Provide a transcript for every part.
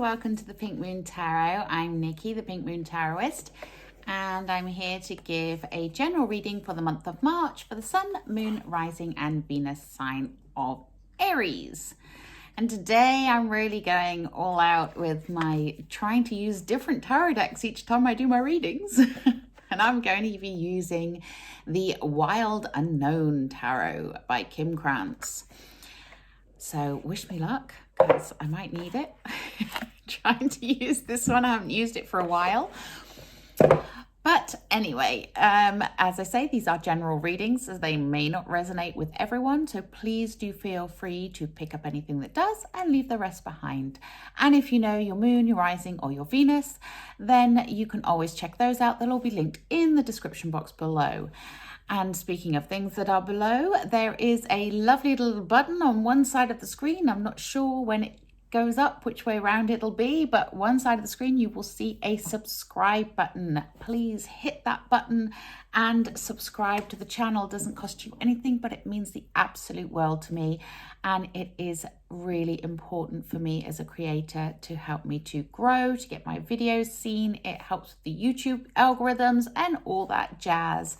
welcome to the Pink Moon Tarot. I'm Nikki, the Pink Moon Tarotist, and I'm here to give a general reading for the month of March for the Sun, Moon, Rising and Venus sign of Aries. And today I'm really going all out with my trying to use different tarot decks each time I do my readings. And I'm going to be using the Wild Unknown Tarot by Kim Krantz. So wish me luck, because I might need it. Trying to use this one. I haven't used it for a while. But anyway, as I say, these are general readings, as they may not resonate with everyone. So please do feel free to pick up anything that does and leave the rest behind. And if you know your moon, your rising or your Venus, then you can always check those out. They'll all be linked in the description box below. And speaking of things that are below, there is a lovely little button on one side of the screen. I'm not sure when it goes up which way around it'll be, but one side of the screen you will see a subscribe button. Please hit that button and subscribe to the channel. It doesn't cost you anything, but it means the absolute world to me, and it is really important for me as a creator to help me to grow, to get my videos seen. It helps with the YouTube algorithms and all that jazz.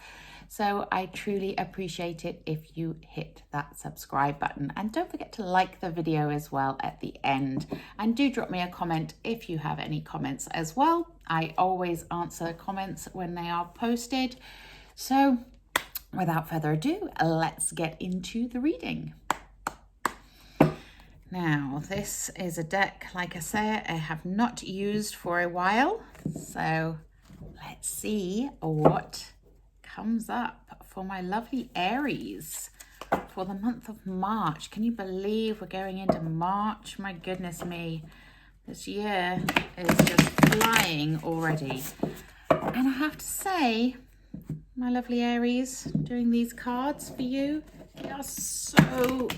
So I truly appreciate it if you hit that subscribe button. And don't forget to like the video as well at the end. And do drop me a comment if you have any comments as well. I always answer comments when they are posted. So without further ado, let's get into the reading. Now, this is a deck, like I say, I have not used for a while. So let's see what comes up for my lovely Aries for the month of March. Can you believe we're going into March? My goodness me, this year is just flying already. And I have to say, my lovely Aries, doing these cards for you, they are so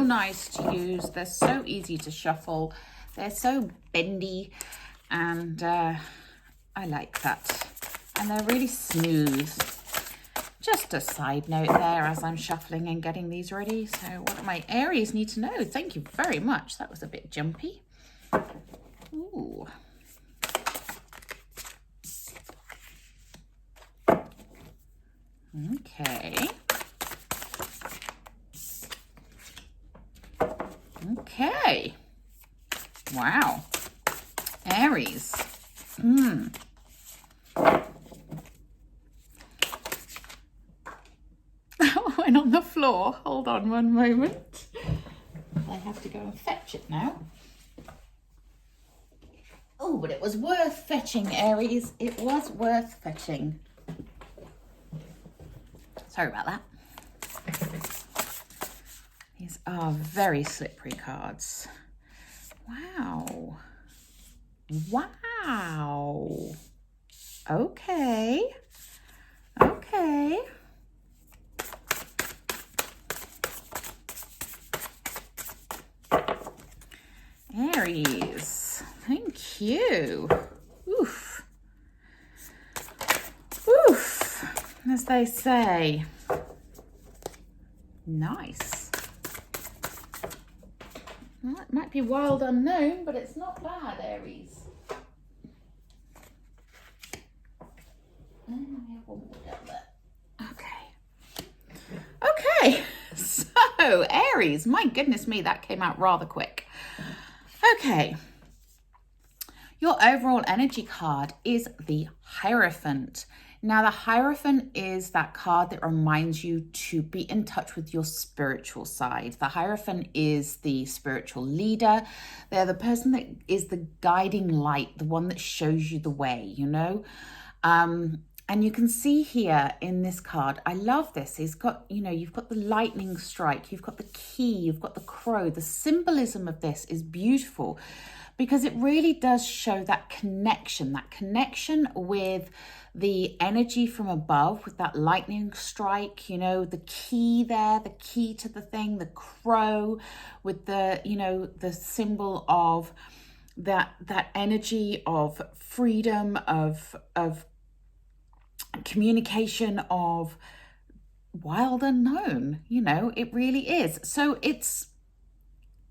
nice to use. They're so easy to shuffle. They're so bendy, and I like that. And they're really smooth. Just a side note there as I'm shuffling and getting these ready. So what do my Aries need to know? Thank you very much. That was a bit jumpy. Ooh. Okay. Okay. Wow. Aries. Went on the floor. Hold on one moment. I have to go and fetch it now. Oh, but it was worth fetching, Aries. It was worth fetching. Sorry about that. These are very slippery cards. Wow. Wow. Okay. Okay. Aries, thank you. Oof. Oof, as they say. Nice. Well, it might be wild unknown, but it's not bad, Aries. And we have one more down there. Okay. Okay, so Aries, my goodness me, that came out rather quick. Okay, your overall energy card is the Hierophant. Now, the Hierophant is that card that reminds you to be in touch with your spiritual side. The Hierophant is the spiritual leader. They're the person that is the guiding light, the one that shows you the way, you know? And you can see here in this card, I love this. It's got, you know, you've got the lightning strike, you've got the key, you've got the crow. The symbolism of this is beautiful because it really does show that connection with the energy from above, with that lightning strike, you know, the key there, the key to the thing, the crow with the, you know, the symbol of that energy of freedom, of communication, of wild unknown. You know, it really is. So it's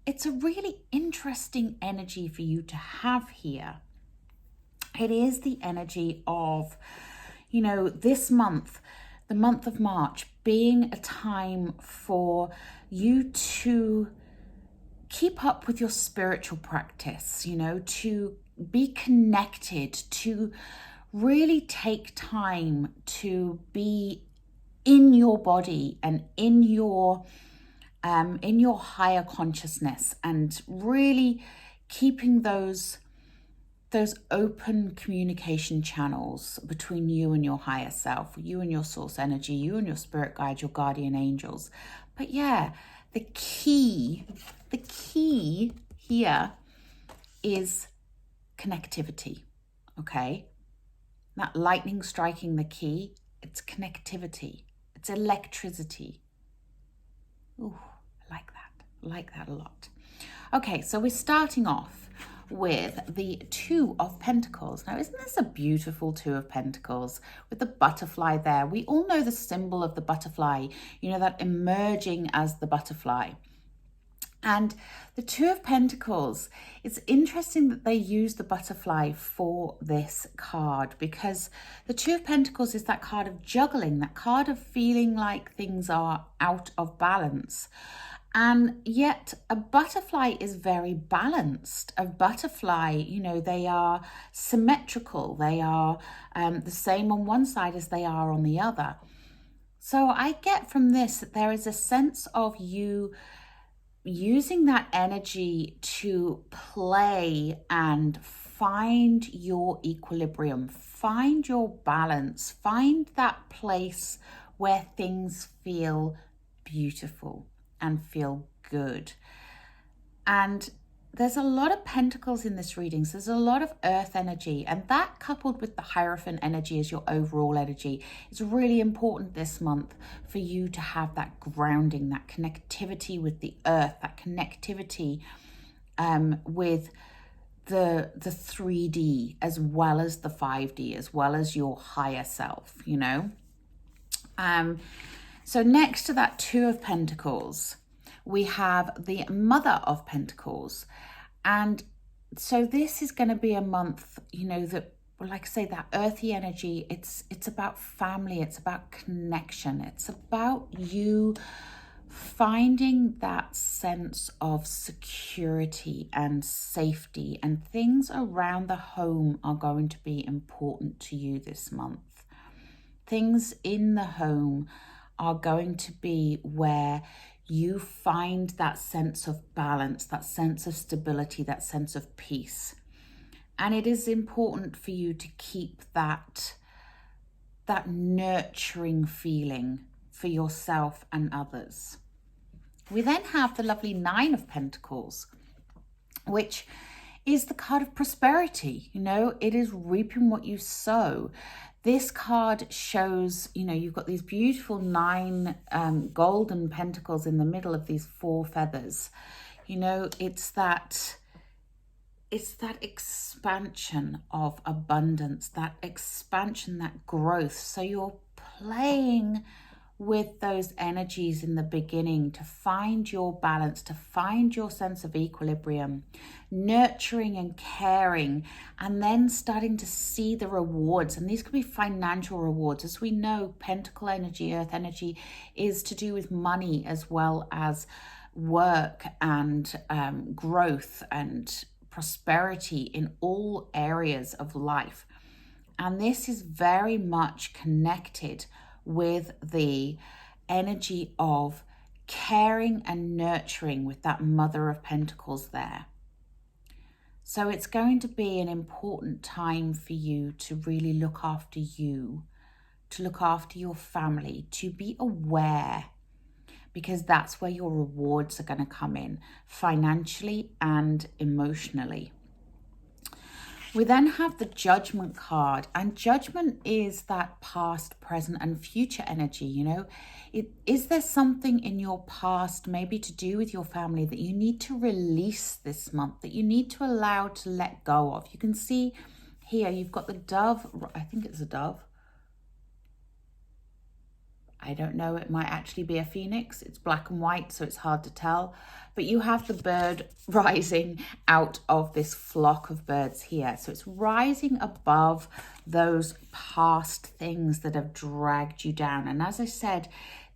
it's a really interesting energy for you to have here. It is the energy of, this month, the month of March, being a time for you to keep up with your spiritual practice, to be connected, to really take time to be in your body and in your higher consciousness, and really keeping those open communication channels between you and your higher self, you and your source energy, you and your spirit guide, your guardian angels. But yeah, the key here is connectivity, okay? That lightning striking the key, it's connectivity, it's electricity. Ooh, I like that a lot. Okay, so we're starting off with the Two of Pentacles. Now, isn't this a beautiful Two of Pentacles with the butterfly there? We all know the symbol of the butterfly, that emerging as the butterfly. And the Two of Pentacles, it's interesting that they use the butterfly for this card, because the Two of Pentacles is that card of juggling, that card of feeling like things are out of balance. And yet a butterfly is very balanced. A butterfly, they are symmetrical. They are the same on one side as they are on the other. So I get from this that there is a sense of you using that energy to play and find your equilibrium, find your balance, find that place where things feel beautiful and feel good. And there's a lot of pentacles in this reading, so there's a lot of earth energy, and that coupled with the Hierophant energy as your overall energy is really important this month for you to have that grounding, that connectivity with the earth, that connectivity with the 3D as well as the 5D, as well as your higher self, So next to that Two of Pentacles, we have the Mother of Pentacles. And so this is going to be a month, that, like I say, that earthy energy, it's about family, it's about connection, it's about you finding that sense of security and safety, and things around the home are going to be important to you this month. Things in the home are going to be where you find that sense of balance, that sense of stability, that sense of peace. And it is important for you to keep that nurturing feeling for yourself and others. We then have the lovely Nine of Pentacles, which is the card of prosperity. It is reaping what you sow. This card shows, you've got these beautiful 9 golden pentacles in the middle of these 4 feathers. It's that expansion of abundance, that expansion, that growth. So you're playing with those energies in the beginning to find your balance, to find your sense of equilibrium, nurturing and caring, and then starting to see the rewards. And these can be financial rewards. As we know, Pentacle energy, Earth energy, is to do with money as well as work and growth and prosperity in all areas of life. And this is very much connected with the energy of caring and nurturing with that Mother of Pentacles there. So it's going to be an important time for you to really look after you, to look after your family, to be aware, because that's where your rewards are going to come in, financially and emotionally. We then have the Judgment card, and Judgment is that past, present, and future energy. Is there something in your past, maybe to do with your family, that you need to release this month, that you need to allow to let go of? You can see here, you've got the dove, I think it's a dove, I don't know, it might actually be a phoenix. It's black and white, so it's hard to tell. But you have the bird rising out of this flock of birds here. So it's rising above those past things that have dragged you down. And as I said,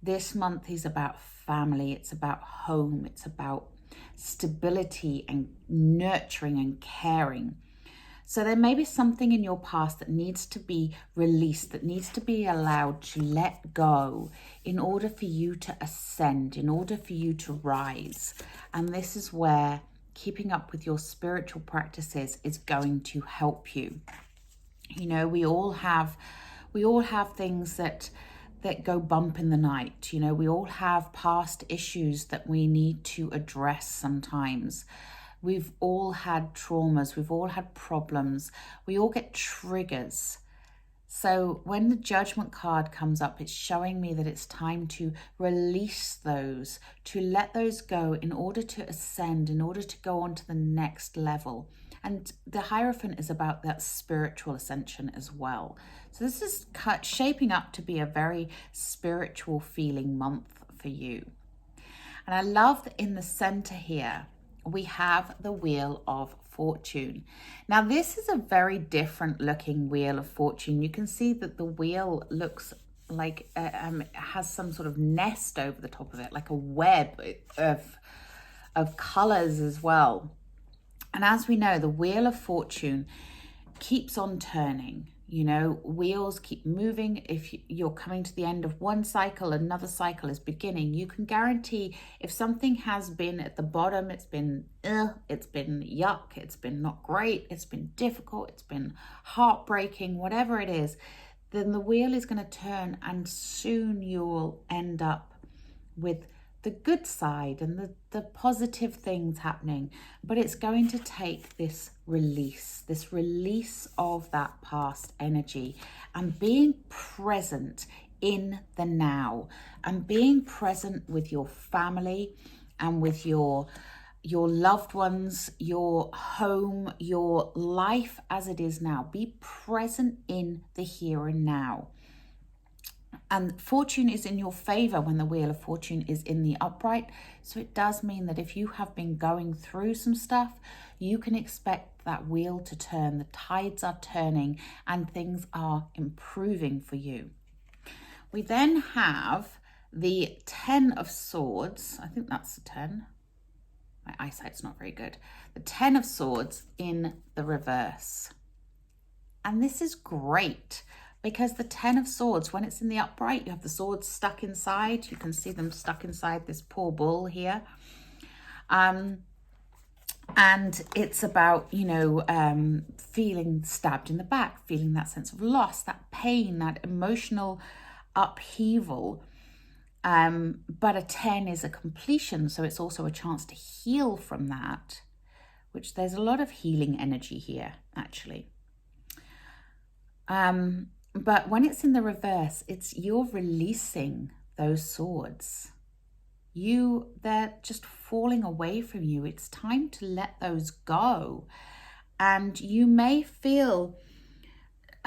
this month is about family. It's about home. It's about stability and nurturing and caring. So there may be something in your past that needs to be released, that needs to be allowed to let go in order for you to ascend, in order for you to rise. And this is where keeping up with your spiritual practices is going to help you. You know, we all have things that go bump in the night. You know, we all have past issues that we need to address sometimes. We've all had traumas, we've all had problems, we all get triggers. So when the Judgment card comes up, it's showing me that it's time to release those, to let those go in order to ascend, in order to go on to the next level. And the Hierophant is about that spiritual ascension as well. So this is shaping up to be a very spiritual feeling month for you. And I love that in the center here, we have the Wheel of Fortune. Now, this is a very different looking Wheel of Fortune. You can see that the wheel looks like it has some sort of nest over the top of it, like a web of colors as well. And as we know, the Wheel of Fortune keeps on turning. You know, wheels keep moving. If you're coming to the end of one cycle, another cycle is beginning. You can guarantee if something has been at the bottom, it's been yuck, it's been not great, it's been difficult, it's been heartbreaking, whatever it is, then the wheel is going to turn and soon you'll end up with the good side and the positive things happening. But it's going to take this release of that past energy and being present in the now and being present with your family and with your loved ones, your home, your life as it is now. Be present in the here and now. And fortune is in your favor when the Wheel of Fortune is in the upright. So it does mean that if you have been going through some stuff, you can expect that wheel to turn. The tides are turning and things are improving for you. We then have the 10 of Swords. I think that's the 10. My eyesight's not very good. The 10 of Swords in the reverse. And this is great. Because the 10 of Swords, when it's in the upright, you have the swords stuck inside. You can see them stuck inside this poor bull here. And it's about, you know, feeling stabbed in the back, feeling that sense of loss, that pain, that emotional upheaval. But a 10 is a completion, so it's also a chance to heal from that, which there's a lot of healing energy here, actually. But when it's in the reverse, you're releasing those swords. They're just falling away from you. It's time to let those go. And you may feel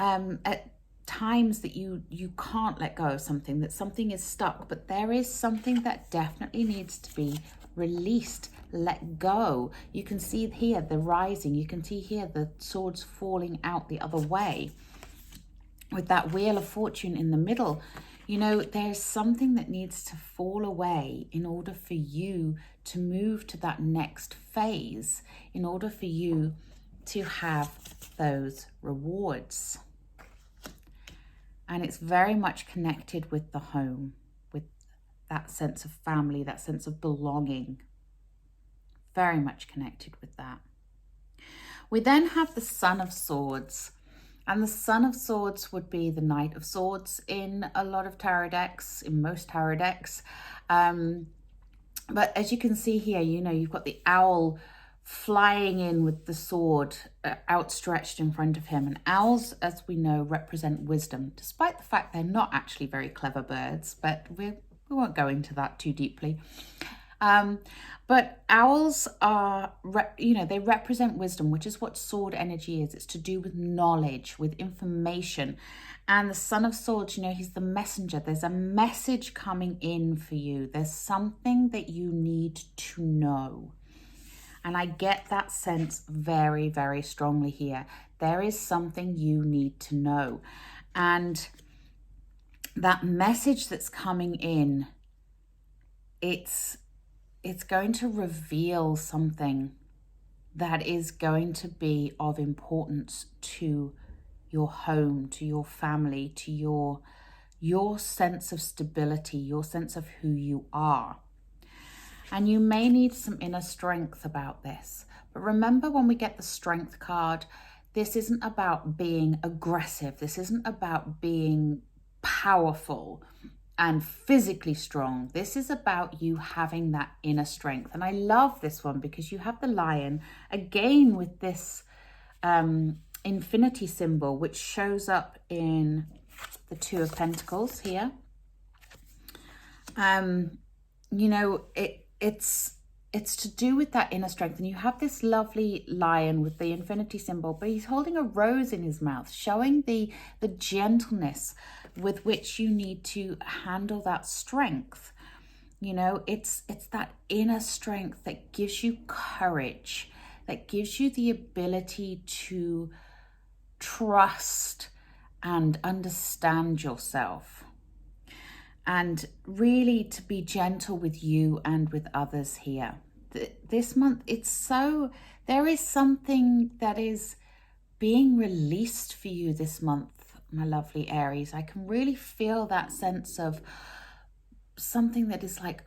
at times that you can't let go of something, that something is stuck, but there is something that definitely needs to be released, let go. You can see here the rising. You can see here the swords falling out the other way. With that Wheel of Fortune in the middle, you know, there's something that needs to fall away in order for you to move to that next phase, in order for you to have those rewards. And it's very much connected with the home, with that sense of family, that sense of belonging. Very much connected with that. We then have the Son of Swords. And the Son of Swords would be the Knight of Swords in a lot of tarot decks, in most tarot decks. But as you can see here, you know, you've got the owl flying in with the sword outstretched in front of him. And owls, as we know, represent wisdom, despite the fact they're not actually very clever birds. But we won't go into that too deeply. But owls are, they represent wisdom, which is what sword energy is. It's to do with knowledge, with information. And the Son of Swords, he's the messenger. There's a message coming in for you. There's something that you need to know. And I get that sense very, very strongly here. There is something you need to know. And that message that's coming in, it's going to reveal something that is going to be of importance to your home, to your family, to your sense of stability, your sense of who you are. And you may need some inner strength about this. But remember, when we get the Strength card, this isn't about being aggressive. This isn't about being powerful and physically strong. This is about you having that inner strength. And I love this one because you have the Lion again with this infinity symbol, which shows up in the Two of Pentacles here. It's to do with that inner strength. And you have this lovely lion with the infinity symbol, but he's holding a rose in his mouth, showing the gentleness with which you need to handle that strength. It's that inner strength that gives you courage, that gives you the ability to trust and understand yourself. And really to be gentle with you and with others here. This month, there is something that is being released for you this month, my lovely Aries. I can really feel that sense of something that is like,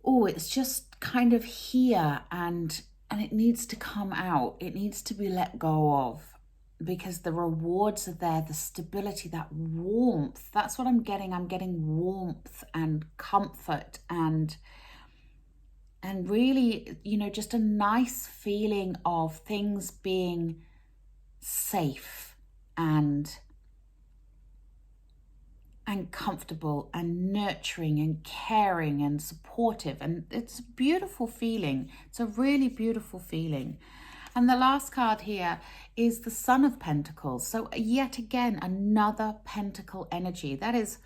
oh, it's just kind of here and it needs to come out. It needs to be let go of. Because the rewards are there, the stability, that warmth. That's what I'm getting. I'm getting warmth and comfort and really, just a nice feeling of things being safe and comfortable and nurturing and caring and supportive. And it's a beautiful feeling. It's a really beautiful feeling. And the last card here is the Son of Pentacles. So yet again, another pentacle energy. That is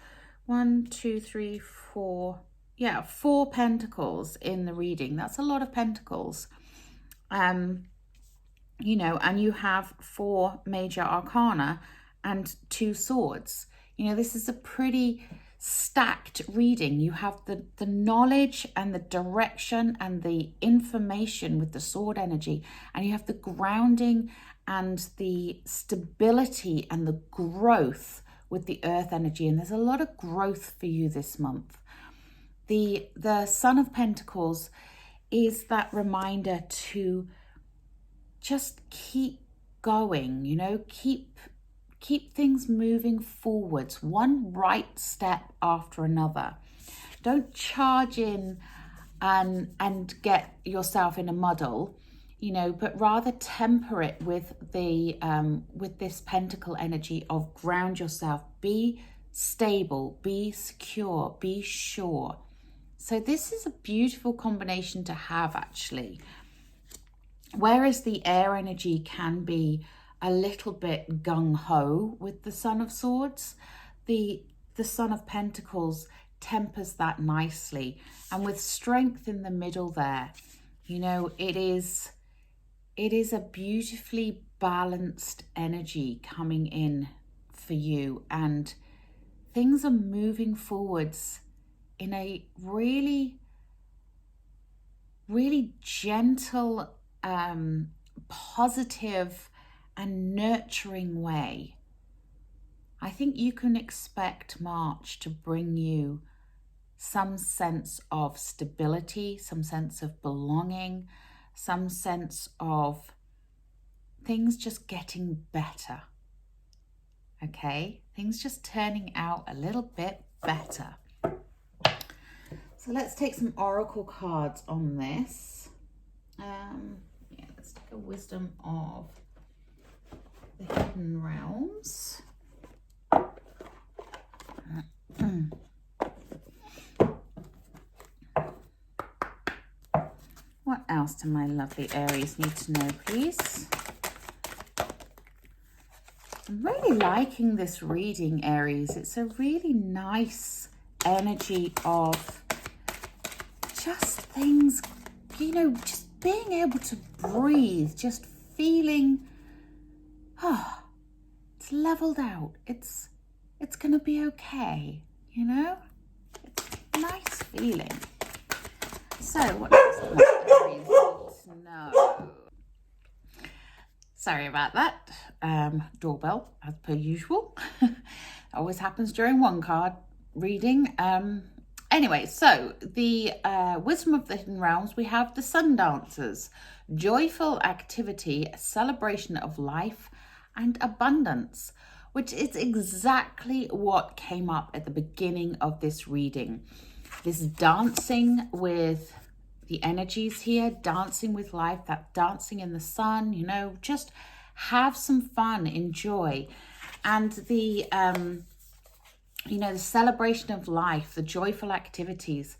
1, 2, 3, 4. Yeah, 4 pentacles in the reading. That's a lot of pentacles. And you have 4 major arcana and 2 swords. This is a pretty stacked reading. You have the knowledge and the direction and the information with the sword energy, and you have the grounding and the stability and the growth with the earth energy. And there's a lot of growth for you this month. The Son of Pentacles is that reminder to just keep going, keep things moving forwards, one right step after another. Don't charge in and get yourself in a muddle, but rather temper it with this pentacle energy of ground yourself, be stable, be secure, be sure. So this is a beautiful combination to have, actually. Whereas the air energy can be a little bit gung-ho with the Son of Swords, the Son of Pentacles tempers that nicely. And with strength in the middle there, it is a beautifully balanced energy coming in for you. And things are moving forwards in a really, really gentle, positive and nurturing way. I think you can expect March to bring you some sense of stability, some sense of belonging, some sense of things just getting better. Okay, things just turning out a little bit better. So let's take some oracle cards on this. Let's take a wisdom of the hidden realms. else do my lovely Aries need to know, please? I'm really liking this reading, Aries. It's a really nice energy of just things, you know, just being able to breathe, just feeling, oh, it's leveled out. It's going to be okay, you know? It's a nice feeling. So, what else does Aries need to know? Sorry about that. Doorbell, as per usual. Always happens during one card reading. Anyway, so the Wisdom of the Hidden Realms, we have the Sun Dancers. Joyful activity, a celebration of life and abundance, which is exactly what came up at the beginning of this reading. This dancing with the energies here, dancing with life, that dancing in the sun, you know, just have some fun, enjoy. And the, you know, the celebration of life, the joyful activities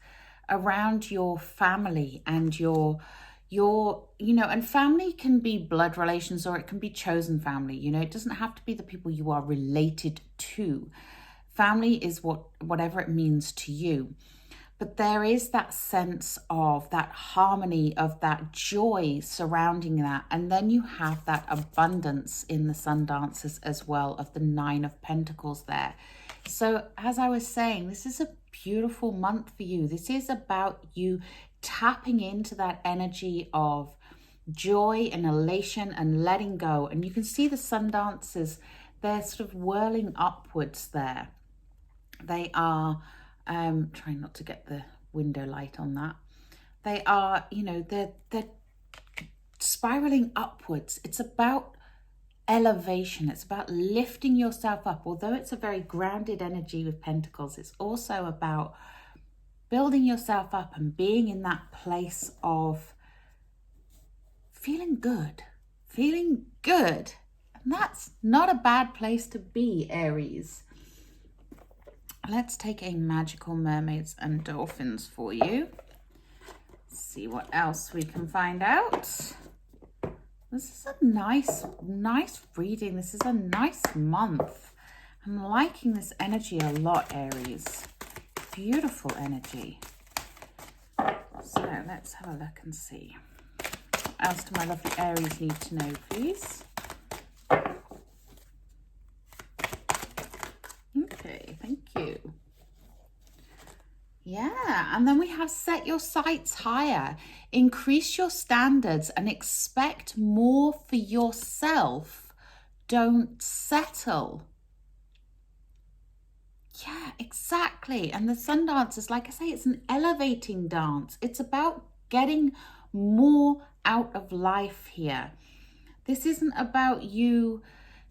around your family and your, you know, and family can be blood relations or it can be chosen family, you know, it doesn't have to be the people you are related to. Family is whatever it means to you. But there is that sense of that harmony, of that joy surrounding that. And then you have that abundance in the Sun Dancers as well, of the 9 of Pentacles there. So as I was saying, this is a beautiful month for you. This is about you tapping into that energy of joy and elation and letting go. And you can see the Sun Dancers, they're sort of whirling upwards there. They are... trying not to get the window light on that. They are, you know, they're spiraling upwards. It's about elevation. It's about lifting yourself up. Although it's a very grounded energy with Pentacles, it's also about building yourself up and being in that place of feeling good. Feeling good. And that's not a bad place to be, Aries. Let's take a Magical Mermaids and Dolphins for you. See what else we can find out. This is a nice reading. This is a nice month. I'm liking this energy a lot, Aries. Beautiful energy. So let's have a look and see. What else do my lovely Aries need to know, please? Okay, thank you. Yeah, and then we have set your sights higher, increase your standards and expect more for yourself. Don't settle. Yeah, exactly. And the Sun Dancers, like I say, it's an elevating dance. It's about getting more out of life here. This isn't about you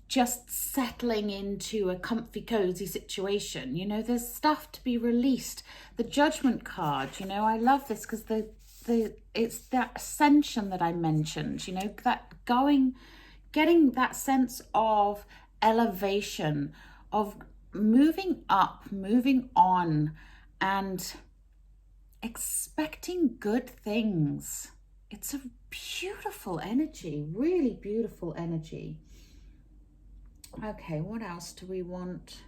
just settling into a comfy, cozy situation. You know, there's stuff to be released. The Judgment card, you know, I love this because it's that ascension that I mentioned, you know, that getting that sense of elevation, of moving up, moving on, and expecting good things. It's a beautiful energy, really beautiful energy. Okay, what else do we want?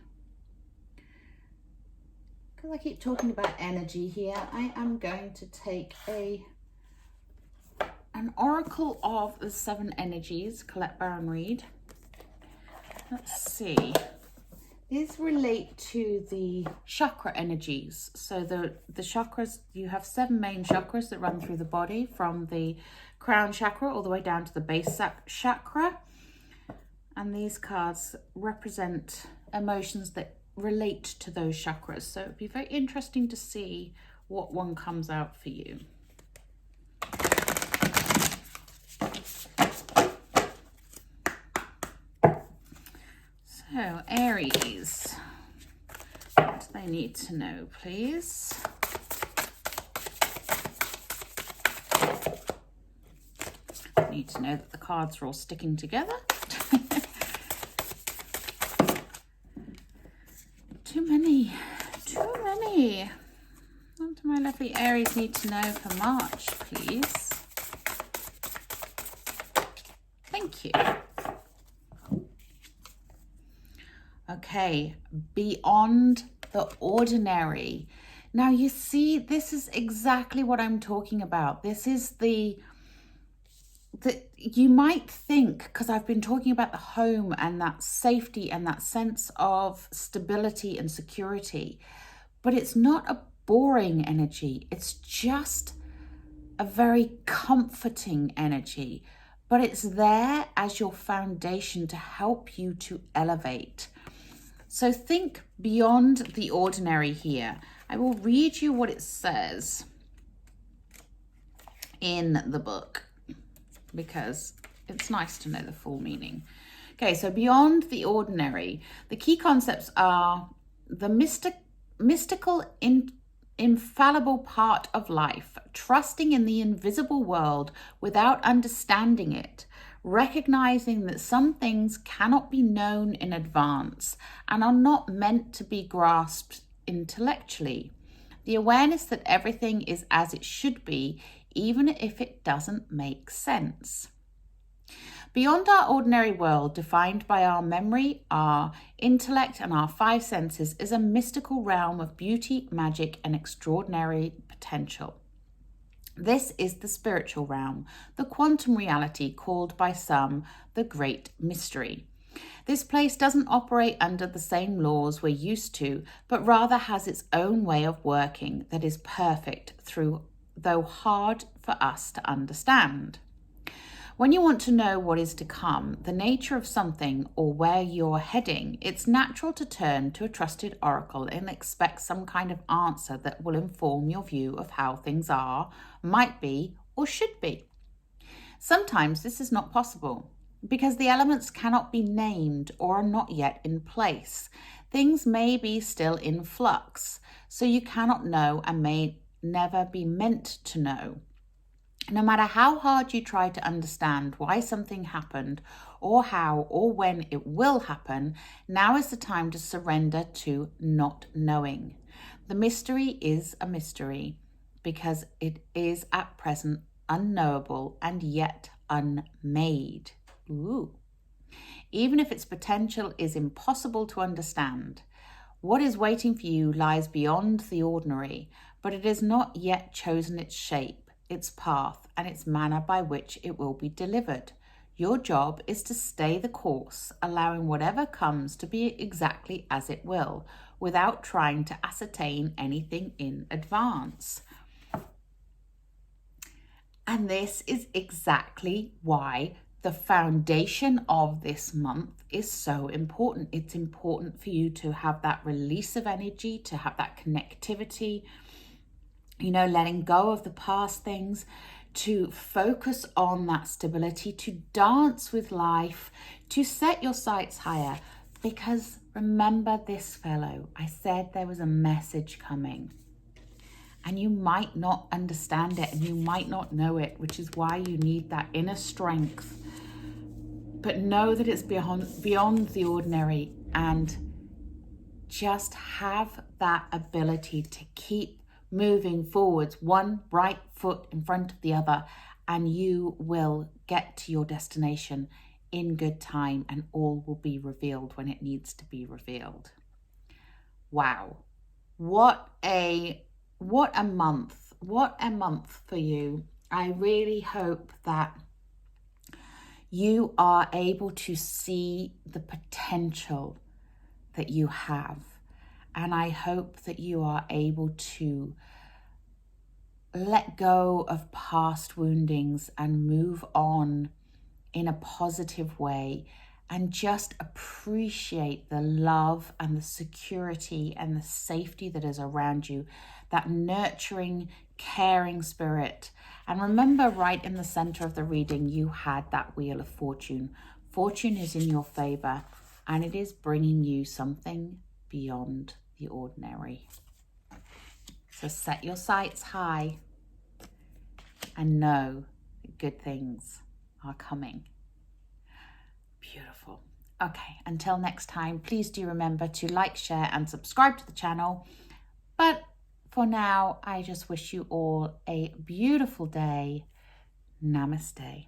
Because I keep talking about energy here, I am going to take an Oracle of the 7 Energies, Colette Baron Reid. Let's see. These relate to the chakra energies. So the chakras, you have 7 main chakras that run through the body, from the crown chakra all the way down to the base chakra. And these cards represent emotions that relate to those chakras. So it'd be very interesting to see what one comes out for you. So, Aries, what do they need to know, please? They need to know that the cards are all sticking together. Too many. What do my lovely Aries need to know for March, please? Thank you. Okay, beyond the ordinary. Now you see, this is exactly what I'm talking about. This is the you might think, because I've been talking about the home and that safety and that sense of stability and security, but it's not a boring energy. It's just a very comforting energy, but it's there as your foundation to help you to elevate. So think beyond the ordinary here. I will read you what it says in the book because it's nice to know the full meaning. Okay, so beyond the ordinary, the key concepts are the mystical, infallible part of life, trusting in the invisible world without understanding it, recognizing that some things cannot be known in advance and are not meant to be grasped intellectually. The awareness that everything is as it should be, even if it doesn't make sense. Beyond our ordinary world, defined by our memory, our intellect, and our five senses, is a mystical realm of beauty, magic, and extraordinary potential. This is the spiritual realm, the quantum reality called by some the Great Mystery. This place doesn't operate under the same laws we're used to, but rather has its own way of working that is perfect, though hard for us to understand. When you want to know what is to come, the nature of something, or where you're heading, it's natural to turn to a trusted oracle and expect some kind of answer that will inform your view of how things are, might be, or should be. Sometimes this is not possible because the elements cannot be named or are not yet in place. Things may be still in flux, so you cannot know and may never be meant to know. No matter how hard you try to understand why something happened or how or when it will happen, now is the time to surrender to not knowing. The mystery is a mystery because it is at present unknowable and yet unmade. Ooh. Even if its potential is impossible to understand, what is waiting for you lies beyond the ordinary, but it has not yet chosen its shape, its path, and its manner by which it will be delivered. Your job is to stay the course, allowing whatever comes to be exactly as it will, without trying to ascertain anything in advance. And this is exactly why the foundation of this month is so important. It's important for you to have that release of energy, to have that connectivity, letting go of the past things, to focus on that stability, to dance with life, to set your sights higher. Because remember this, fellow, I said there was a message coming. And you might not understand it and you might not know it, which is why you need that inner strength. But know that it's beyond the ordinary, and just have that ability to keep moving forwards, one right foot in front of the other, and you will get to your destination in good time, and all will be revealed when it needs to be revealed. Wow. What a month. What a month for you. I really hope that you are able to see the potential that you have. And I hope that you are able to let go of past woundings and move on in a positive way, and just appreciate the love and the security and the safety that is around you, that nurturing, caring spirit. And remember, right in the center of the reading, you had that Wheel of Fortune. Fortune is in your favor, and it is bringing you something beyond the ordinary. So set your sights high and know that good things are coming. Beautiful. Okay, until next time, please do remember to like, share, and subscribe to the channel. But for now, I just wish you all a beautiful day. Namaste.